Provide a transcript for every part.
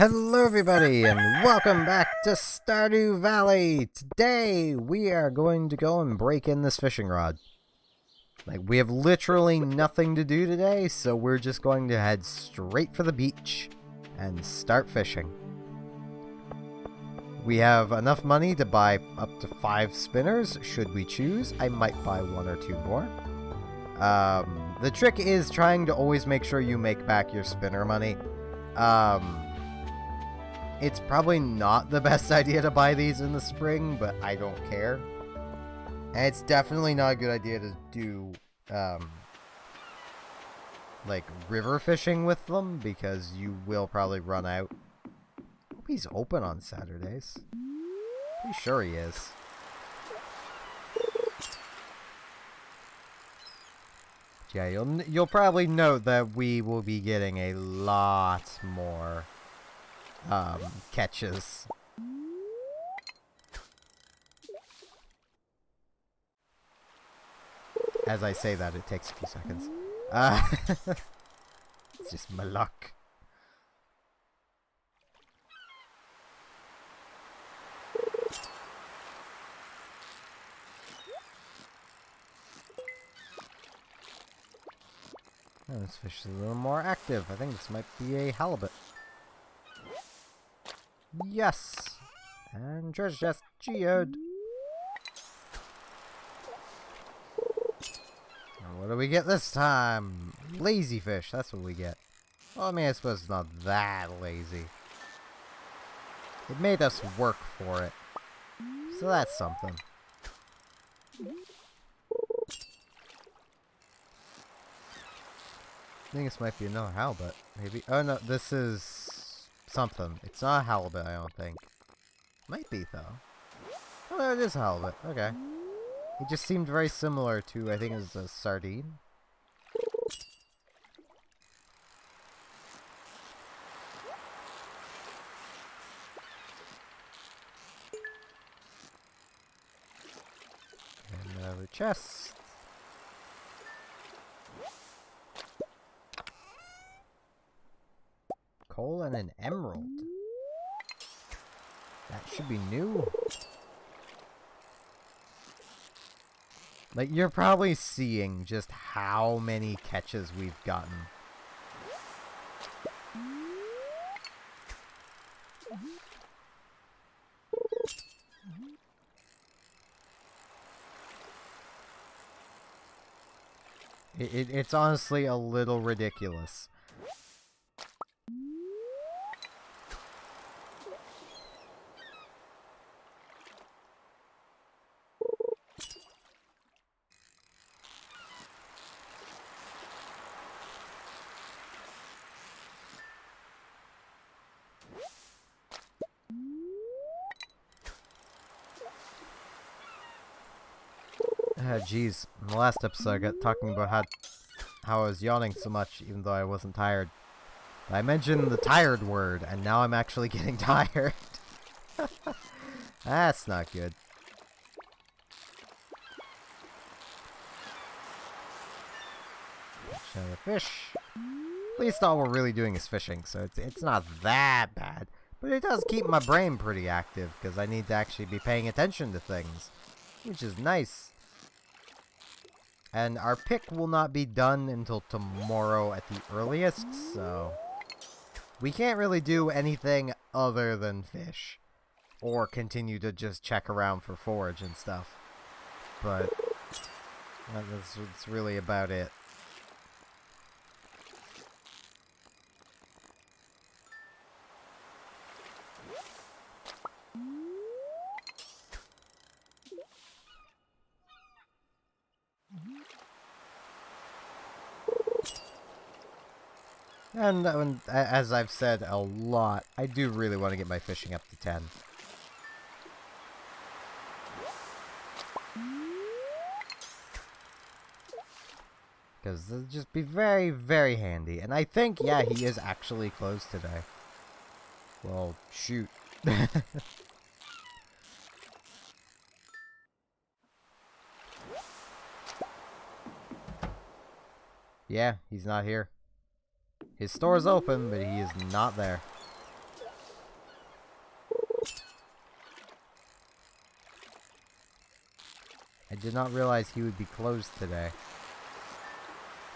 Hello everybody and welcome back to Stardew Valley! Today we are going to go and break in this fishing rod. We have literally nothing to do today, so we're just going to head straight for the beach and start fishing. We have enough money to buy up to 5 spinners, should we choose. I might buy 1 or 2 more. The trick is trying to always make sure you make back your spinner money. It's probably not the best idea to buy these in the spring, but I don't care. And it's definitely not a good idea to do, river fishing with them, because you will probably run out. I hope he's open on Saturdays. Pretty sure he is. Yeah, you'll probably note that we will be getting a lot more catches. As I say that, it takes a few seconds. It's just my luck. Oh, this fish is a little more active. I think this might be a halibut. Yes! And treasure chest geode. What do we get this time? Lazy fish, that's what we get. Well, I mean, I suppose it's not that lazy. It made us work for it. So that's something. I think this might be another halibut, maybe. Oh no, this is something. It's not a halibut, I don't think. Might be, though. Oh, there it is, a halibut. Okay. It just seemed very similar to, I think it was a sardine. And another chest. Coal and an emerald. That should be new. You're probably seeing just how many catches we've gotten. It's honestly a little ridiculous. Geez, in the last episode I got talking about how I was yawning so much even though I wasn't tired. I mentioned the tired word, and now I'm actually getting tired. That's not good. Another fish. At least all we're really doing is fishing, so it's not that bad. But it does keep my brain pretty active, because I need to actually be paying attention to things. Which is nice. And our pick will not be done until tomorrow at the earliest, so we can't really do anything other than fish. Or continue to just check around for forage and stuff. But that's really about it. And as I've said a lot, I do really want to get my fishing up to 10. Because it'll just be very, very handy. And I think, yeah, he is actually closed today. Well, shoot. Yeah, he's not here. His store's open, but he is not there. did not realize he would be closed today.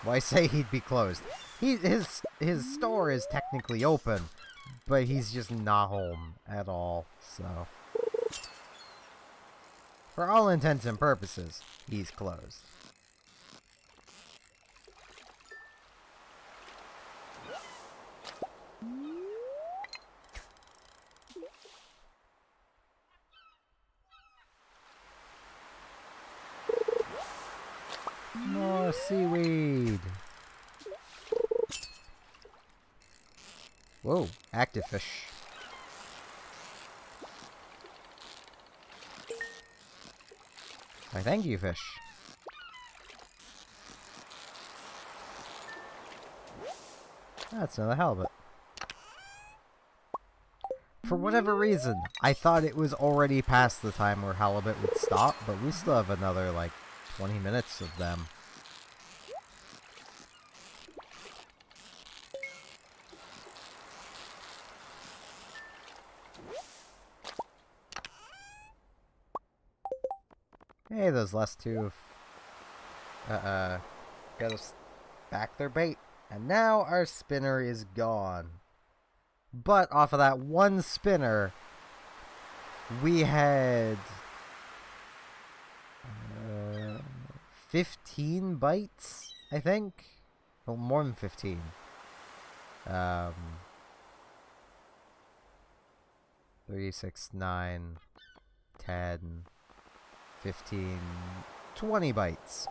Well, I say he'd be closed. His store is technically open, but he's just not home at all, so... For all intents and purposes, he's closed. More seaweed. Whoa, active fish. Why, thank you, fish. That's another halibut. For whatever reason, I thought it was already past the time where halibut would stop, but we still have another, like, 20 minutes of them. Hey, those last two got us back their bait. And now our spinner is gone. But off of that one spinner, we had 15 bites, I think. Well, more than 15. 3, 6, 9, 10, 15, 20 bites.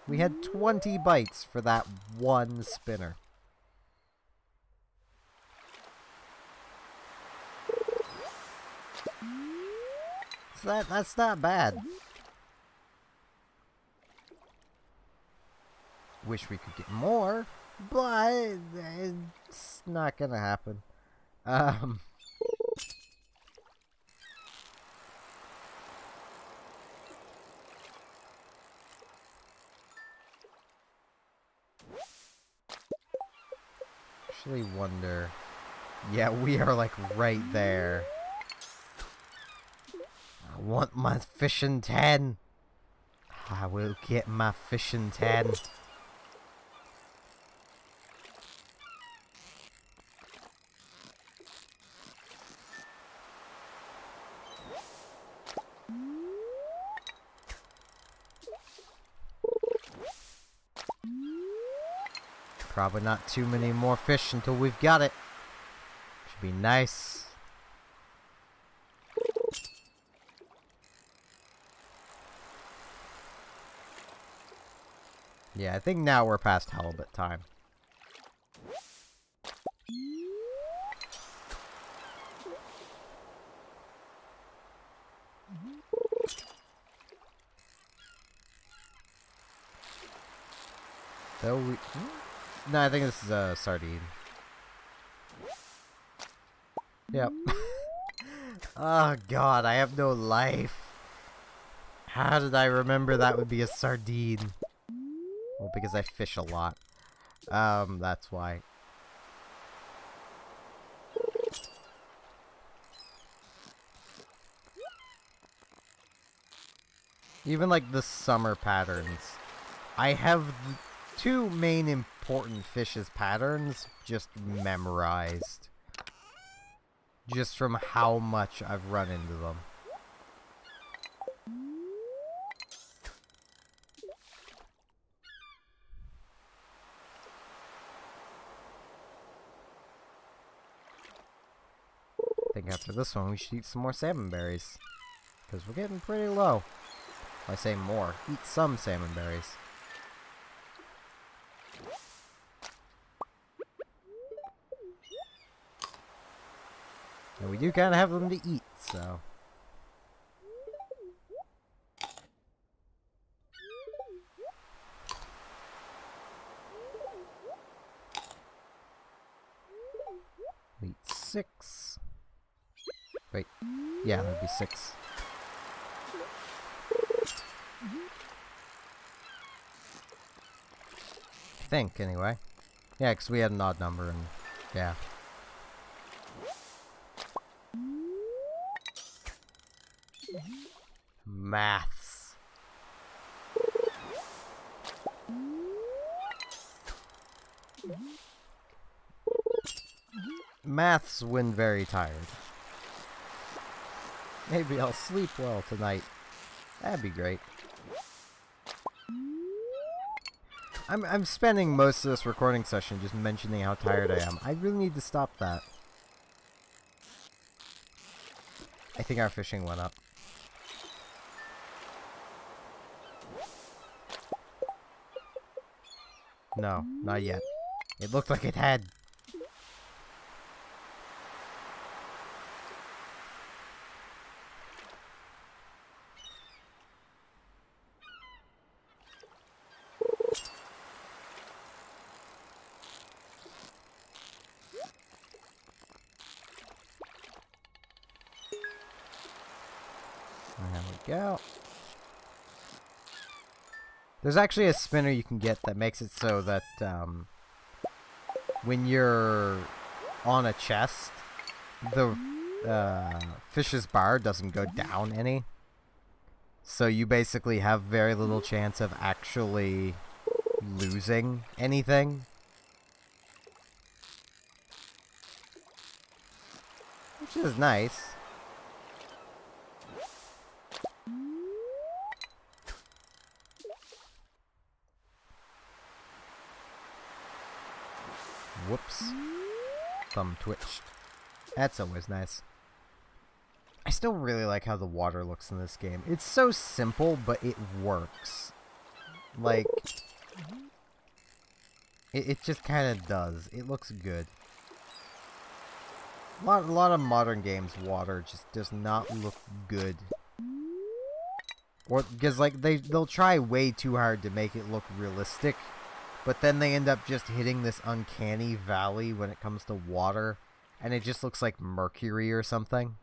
We had 20 bites for that one spinner. So that's not bad. Wish we could get more, but it's not gonna happen. Actually wonder. Yeah, we are like right there. I want my fishing 10. I will get my fishing 10. Probably not too many more fish until we've got it. Should be nice. Yeah, I think now we're past halibut time. Though we... No, I think this is a sardine. Yep. Oh god, I have no life. How did I remember that would be a sardine? Well, because I fish a lot. That's why. Even like the summer patterns. I have two main important fishes patterns just memorized. Just from how much I've run into them. I think after this one we should eat some more salmon berries. Because we're getting pretty low. I say more. Eat some salmon berries. And we do kind of have them to eat, so... We eat 6. Wait. Yeah, that'd be 6. I think, anyway. Yeah, because we had an odd number, and... yeah. Maths. Maths when very tired. Maybe I'll sleep well tonight. That'd be great. I'm spending most of this recording session just mentioning how tired I am. I really need to stop that. I think our fishing went up. No, not yet. It looked like it had. There we go. There's actually a spinner you can get that makes it so that when you're on a chest, the fish's bar doesn't go down any. So you basically have very little chance of actually losing anything. Which is nice. Whoops. Thumb twitched. That's always nice. I still really like how the water looks in this game. It's so simple, but it works. Like, it just kind of does. It looks good. A lot of modern games, water just does not look good. Or, because, like, they'll try way too hard to make it look realistic, but then they end up just hitting this uncanny valley when it comes to water, and it just looks like mercury or something.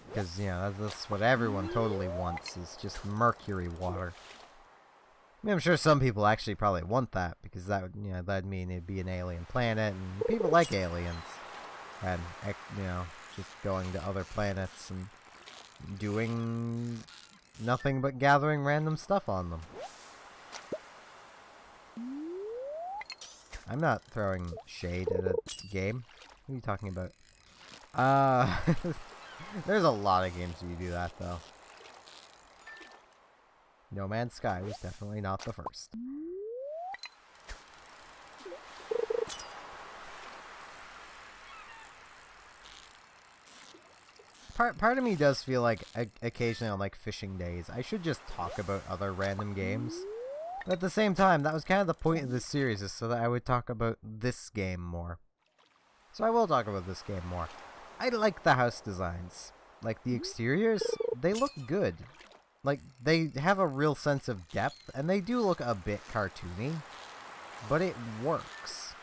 Because, you know, that's what everyone totally wants, is just mercury water. I mean, I'm sure some people actually probably want that, because that would, you know, that'd mean it'd be an alien planet, and people like aliens. And, you know, just going to other planets and doing nothing but gathering random stuff on them. I'm not throwing shade at a game. What are you talking about? There's a lot of games where you do that, though. No Man's Sky was definitely not the first. Part of me does feel like occasionally on like fishing days, I should just talk about other random games. But at the same time, that was kind of the point of this series, is so that I would talk about this game more. So I will talk about this game more. I like the house designs. Like, the exteriors, they look good. Like, they have a real sense of depth, and they do look a bit cartoony, but it works.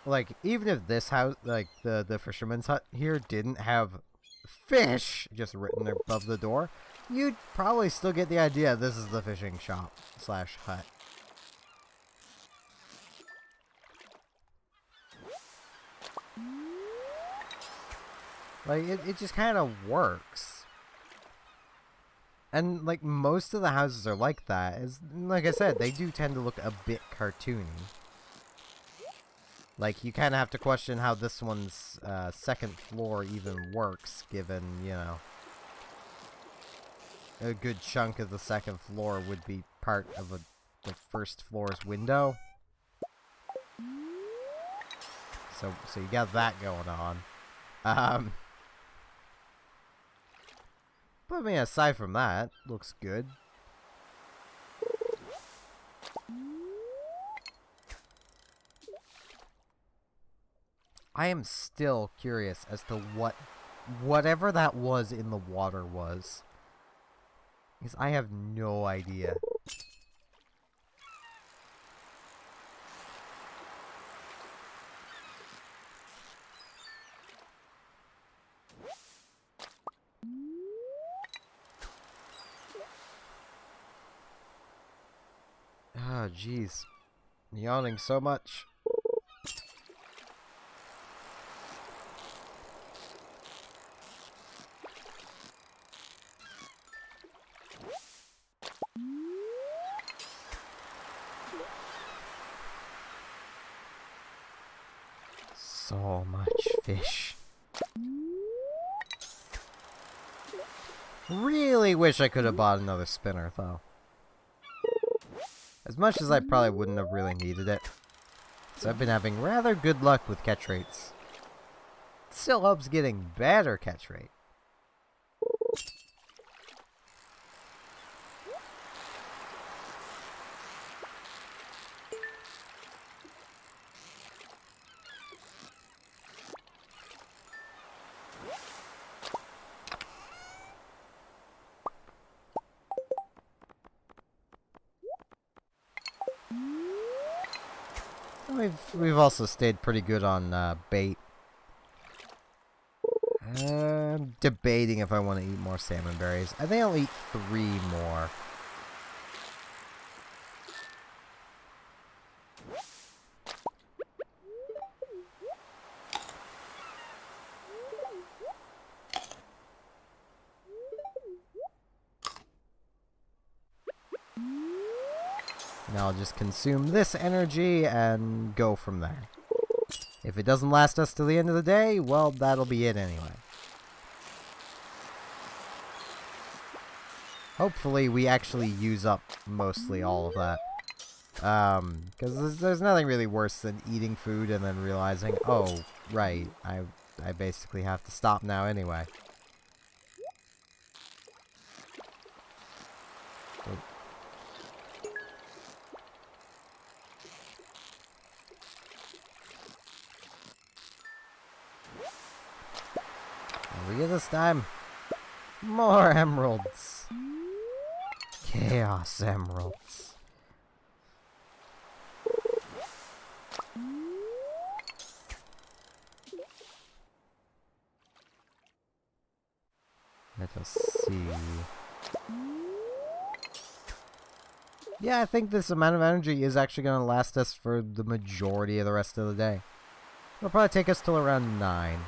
Like, even if this house, like, the fisherman's hut here didn't have fish just written above the door, you'd probably still get the idea this is the fishing shop / hut. Like, it just kind of works. And, like, most of the houses are like that. Like I said, they do tend to look a bit cartoony. Like, you kind of have to question how this one's second floor even works, given, you know, a good chunk of the second floor would be part of the first floor's window. So you got that going on. But I mean, aside from that, looks good. I am still curious as to whatever that was in the water was. Because I have no idea. Oh, jeez. Yawning so much. So much fish. Really wish I could have bought another spinner, though. As much as I probably wouldn't have really needed it. So I've been having rather good luck with catch rates. It still helps getting better catch rate. We've also stayed pretty good on bait. I'm debating if I want to eat more salmon berries. I think I'll eat 3 more. Now I'll just consume this energy and go from there. If it doesn't last us till the end of the day, well, that'll be it anyway. Hopefully we actually use up mostly all of that. Because there's nothing really worse than eating food and then realizing, oh, right, I basically have to stop now anyway. We get this time. More emeralds. Chaos emeralds. Let us see. Yeah, I think this amount of energy is actually going to last us for the majority of the rest of the day. It'll probably take us till around 9.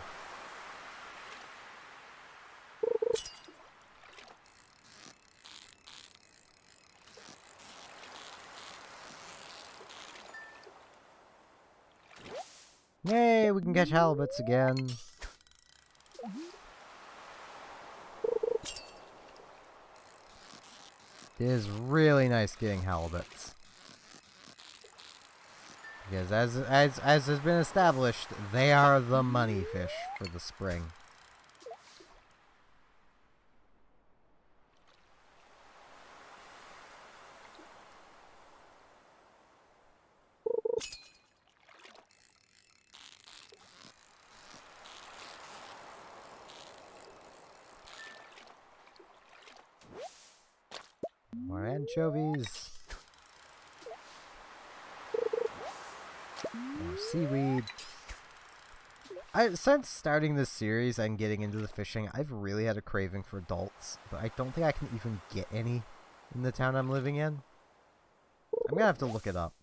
Yay, we can catch halibuts again. It is really nice getting halibuts. Because as has been established, they are the money fish for the spring. More anchovies. More seaweed. Since starting this series and getting into the fishing, I've really had a craving for adults, but I don't think I can even get any in the town I'm living in. I'm gonna have to look it up,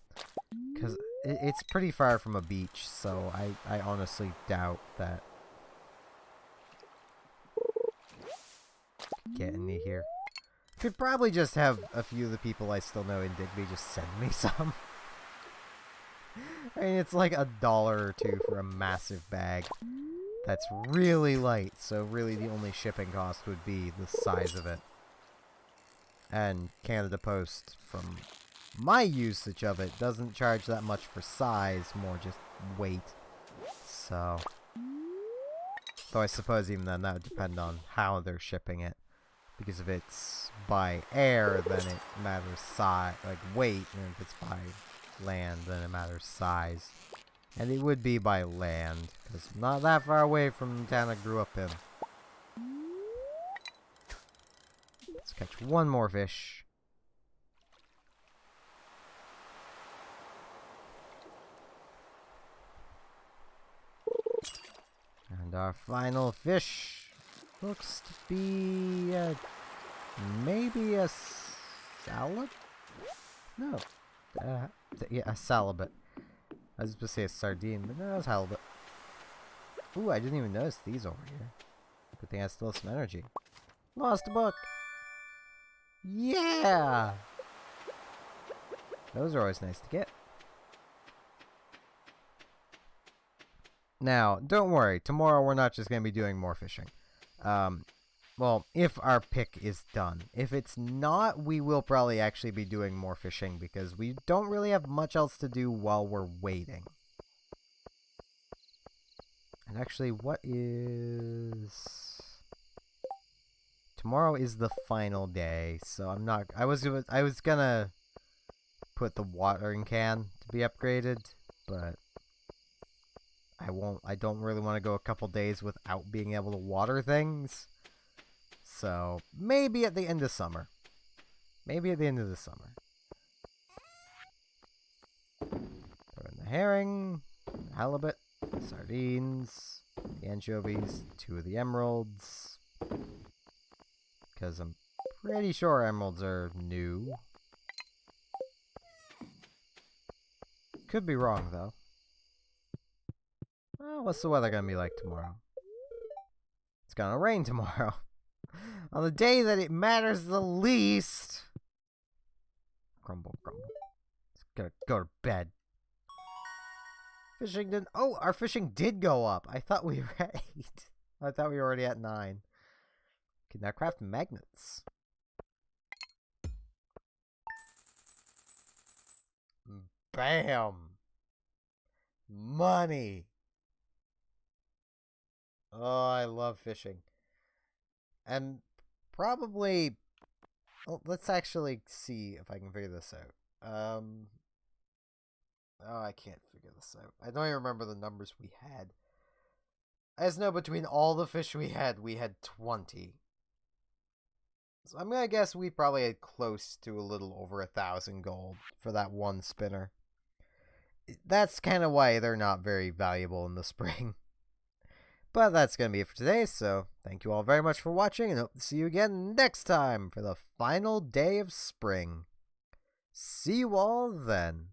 because it's pretty far from a beach, so I honestly doubt that get any here. Could probably just have a few of the people I still know in Digby just send me some. I mean, it's like $1 or $2 for a massive bag. That's really light, so really the only shipping cost would be the size of it. And Canada Post, from my usage of it, doesn't charge that much for size, more just weight. So, though I suppose even then that would depend on how they're shipping it. Because if it's by air, then it matters size, like weight, and if it's by land, then it matters size. And it would be by land, because I'm not that far away from the town I grew up in. Let's catch one more fish. And our final fish looks to be maybe a salad? No. Yeah, a salabit. I was supposed to say a sardine, but no, it's halibut. Ooh, I didn't even notice these over here. Good thing I still have some energy. Lost a book! Yeah! Those are always nice to get. Now, don't worry. Tomorrow we're not just going to be doing more fishing. Well, if our pick is done. If it's not, we will probably actually be doing more fishing because we don't really have much else to do while we're waiting. And actually, what is... Tomorrow is the final day, so I'm not... I was gonna put the watering can to be upgraded, but I won't. I don't really want to go a couple days without being able to water things. So, maybe at the end of summer. Maybe at the end of the summer. Throw in the herring, the halibut, the sardines, the anchovies, 2 of the emeralds. Because I'm pretty sure emeralds are new. Could be wrong, though. Well, what's the weather gonna be like tomorrow? It's gonna rain tomorrow. On the day that it matters the least. Grumble, grumble. It's gonna go to bed. Fishing didn't... Oh, our fishing did go up. I thought we were at 8. I thought we were already at 9. Okay, now craft magnets. Bam! Money! Oh, I love fishing. And probably... Well, let's actually see if I can figure this out. Oh, I can't figure this out. I don't even remember the numbers we had. I just know between all the fish we had 20. So I'm gonna guess we probably had close to a little over 1,000 gold for that one spinner. That's kind of why they're not very valuable in the spring. But that's going to be it for today, so thank you all very much for watching, and hope to see you again next time for the final day of spring. See you all then.